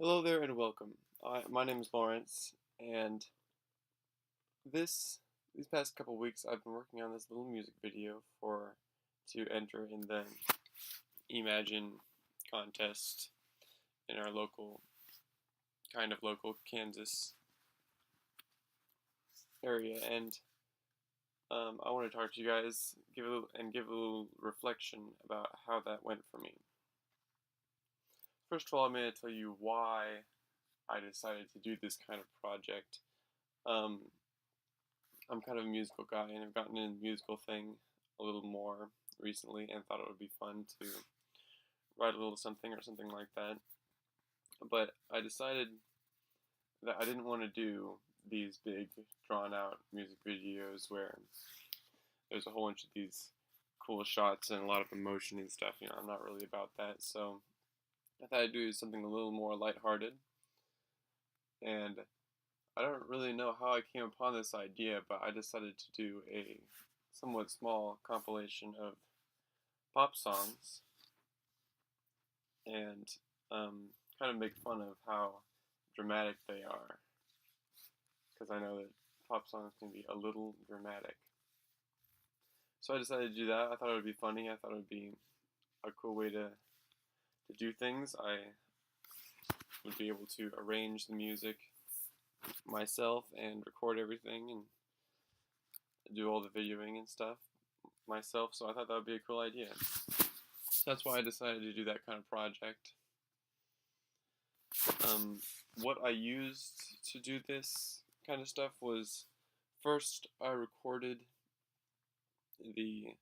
Hello there and welcome. My name is Lawrence, and these past couple weeks I've been working on this little music video to enter in the Imagine contest in our local Kansas area, and I want to talk to you guys, give a little reflection about how that went for me. First of all, I'm going to tell you why I decided to do this kind of project. Um, I'm kind of a musical guy, and I've gotten into the musical thing a little more recently, and thought it would be fun to write a little something or something like that. But I decided that I didn't want to do these big, drawn-out music videos where there's a whole bunch of these cool shots and a lot of emotion and stuff. I'm not really about that, so I thought I'd do something a little more lighthearted. And I don't really know how I came upon this idea, but I decided to do a somewhat small compilation of pop songs and kind of make fun of how dramatic they are, because I know that pop songs can be a little dramatic. So I decided to do that. I thought it would be funny. I thought it would be a cool way to do things. I would be able to arrange the music myself and record everything and do all the videoing and stuff myself, so I thought that would be a cool idea. So that's why I decided to do that kind of project. What I used to do this kind of stuff was, first I recorded the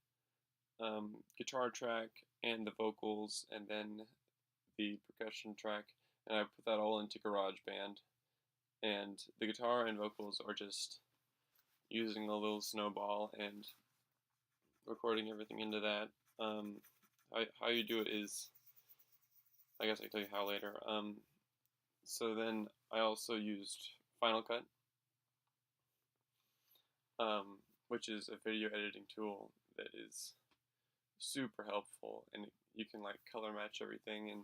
guitar track and the vocals, and then the percussion track, and I put that all into GarageBand. And the guitar and vocals are just using a little snowball and recording everything into that. How you do it is, I guess I can tell you how later. So then I also used Final Cut, which is a video editing tool that is super helpful, and you can like color match everything and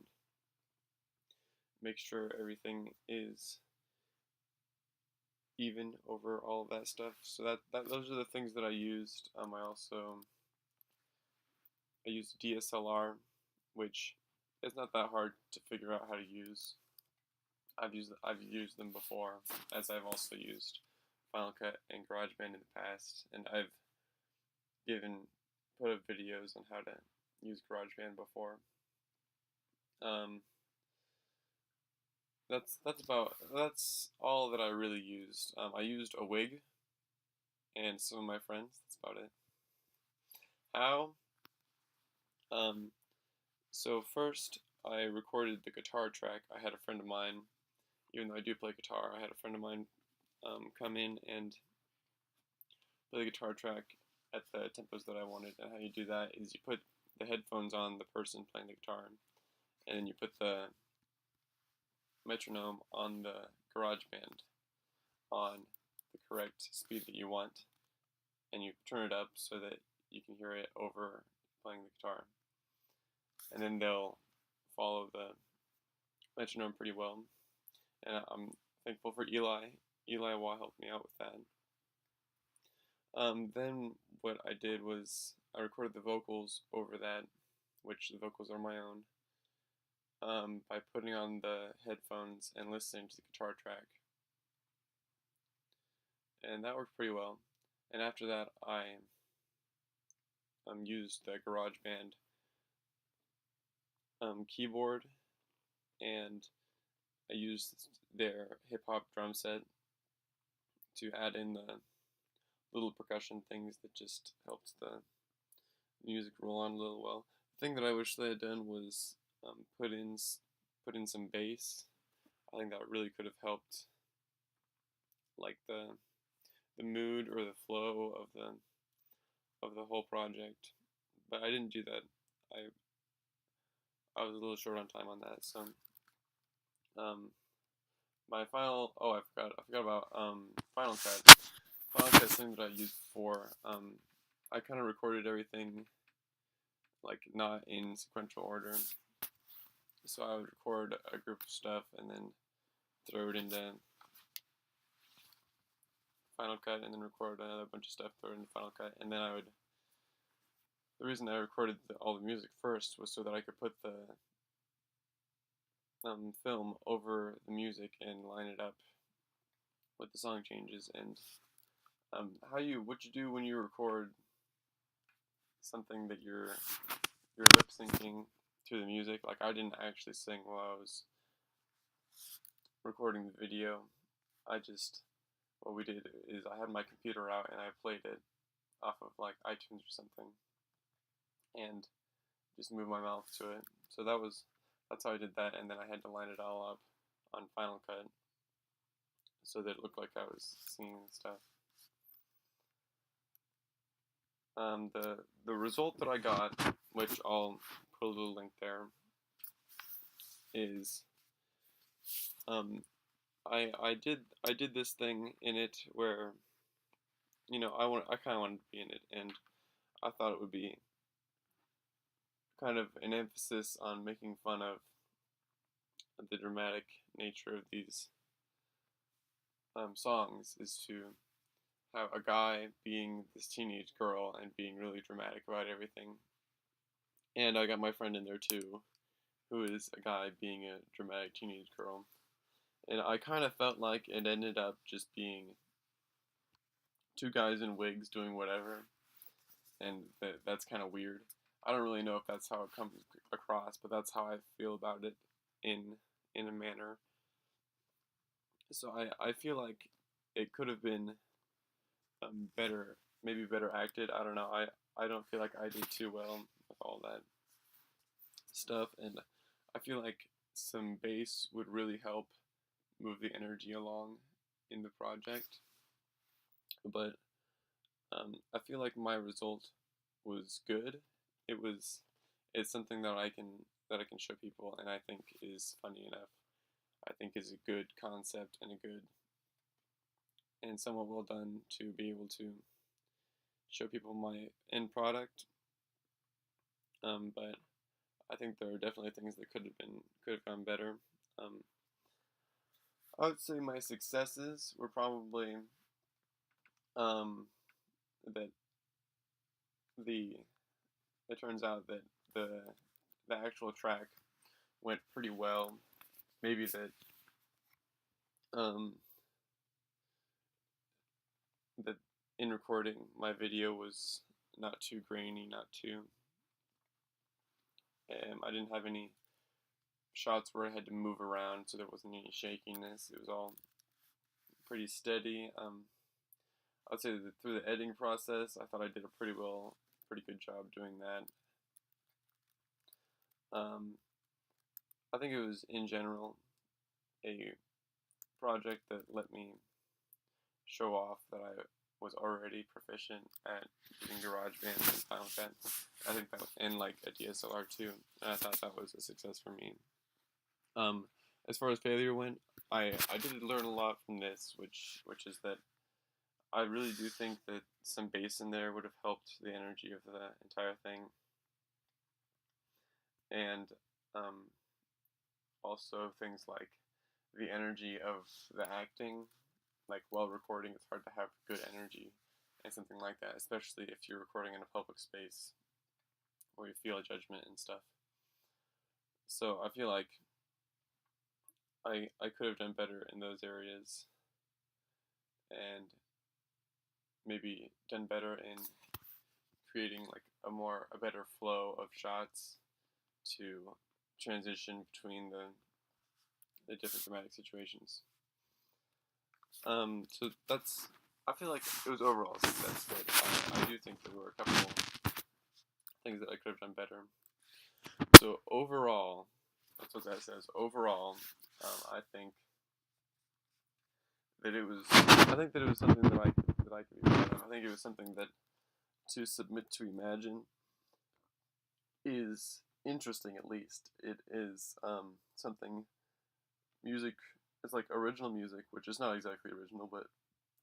make sure everything is even over all of that stuff. So those are the things that I used. I used DSLR, which is not that hard to figure out how to use. I've used them before, as I've also used Final Cut and GarageBand in the past, and I've put up videos on how to use GarageBand before. That's all that I really used. I used a wig and some of my friends. That's about it. How? So first I recorded the guitar track. I had a friend of mine, even though I do play guitar, I had a friend of mine come in and play the guitar track at the tempos that I wanted. And how you do that is you put the headphones on the person playing the guitar, and then you put the metronome on the GarageBand on the correct speed that you want, and you turn it up so that you can hear it over playing the guitar. And then they'll follow the metronome pretty well. And I'm thankful for Eli. Eli Waugh helped me out with that. Then what I did was I recorded the vocals over that, which the vocals are my own, by putting on the headphones and listening to the guitar track. And that worked pretty well. And after that, I used the GarageBand keyboard, and I used their hip-hop drum set to add in the little percussion things that just helped the music roll on a little well. The thing that I wish they had done was put in some bass. I think that really could have helped, like the mood or the flow of the whole project. But I didn't do that. I was a little short on time on that. So my final I forgot about Final Cut. Final Cut is something that I used before. I kind of recorded everything like not in sequential order. So I would record a group of stuff and then throw it into Final Cut, and then record another bunch of stuff, throw it into Final Cut, and then the reason I recorded all the music first was so that I could put the film over the music and line it up with the song changes. And what you do when you record something that you're lip syncing to the music. Like, I didn't actually sing while I was recording the video. What we did is I had my computer out and I played it off of like iTunes or something, and just moved my mouth to it. So that's how I did that, and then I had to line it all up on Final Cut so that it looked like I was singing and stuff. The result that I got, which I'll put a little link there, is I did this thing in it where, you know, I kind of wanted to be in it, and I thought it would be kind of an emphasis on making fun of the dramatic nature of these songs, is to have a guy being this teenage girl and being really dramatic about everything. And I got my friend in there too, who is a guy being a dramatic teenage girl. And I kind of felt like it ended up just being two guys in wigs doing whatever, and that's kind of weird. I don't really know if that's how it comes across, but that's how I feel about it in a manner. So I feel like it could have been maybe better acted. I don't know. I don't feel like I did too well with all that stuff, and I feel like some bass would really help move the energy along in the project. But I feel like my result was good. It's something that I can show people, and I think is funny enough. I think is a good concept and somewhat well done to be able to show people my end product. But I think there are definitely things that could have gone better. I would say my successes were probably that it turns out that the actual track went pretty well. Maybe that in recording my video was not too grainy, not too. I didn't have any shots where I had to move around, so there wasn't any shakiness. It was all pretty steady. I'd say that through the editing process, I thought I did a pretty good job doing that. I think it was, in general, a project that let me show off that I was already proficient at using GarageBand and Final Cut. I think that, and like a DSLR too, and I thought that was a success for me. As far as failure went, I did learn a lot from this, which is that I really do think that some bass in there would have helped the energy of the entire thing. And also things like the energy of the acting. Like, while recording, it's hard to have good energy and something like that, especially if you're recording in a public space where you feel judgment and stuff. So I feel like I could have done better in those areas, and maybe done better in creating like a better flow of shots to transition between the different dramatic situations. So I feel like it was overall a success, but I do think there were a couple things that I could have done better. So overall, that's what that says. Overall, I think that it was something that I could be proud of. I think it was something that, to submit to Imagine, is interesting. At least it is something music. It's like original music, which is not exactly original, but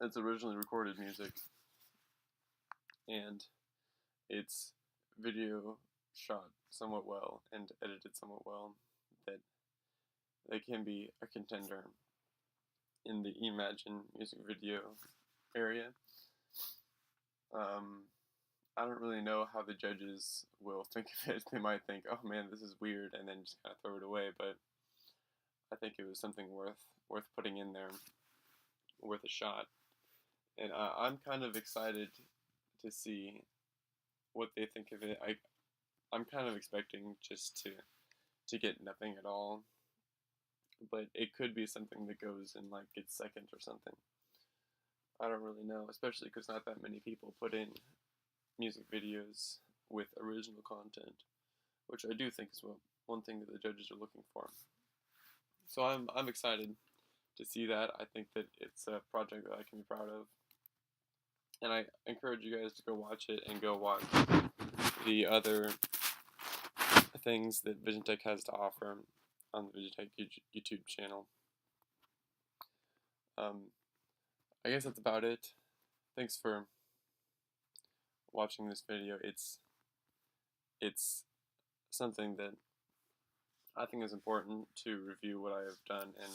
it's originally recorded music, and it's video shot somewhat well and edited somewhat well. that they can be a contender in the Imagine music video area. I don't really know how the judges will think of it. They might think, oh man, this is weird, and then just kind of throw it away, but I think it was something worth putting in there, worth a shot. And I'm kind of excited to see what they think of it. I'm kind of expecting just to get nothing at all, but it could be something that goes and like gets second or something. I don't really know, especially because not that many people put in music videos with original content, which I do think is one thing that the judges are looking for. So I'm excited to see that. I think that it's a project that I can be proud of, and I encourage you guys to go watch it and go watch the other things that Vision Tech has to offer on the Vision Tech YouTube channel. I guess that's about it. Thanks for watching this video. It's something that I think is important to review what I have done and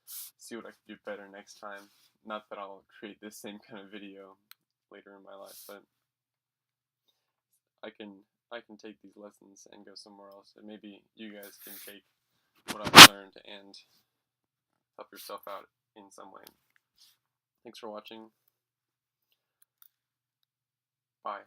see what I can do better next time. Not that I'll create this same kind of video later in my life, but I can take these lessons and go somewhere else, and maybe you guys can take what I've learned and help yourself out in some way. Thanks for watching. Bye.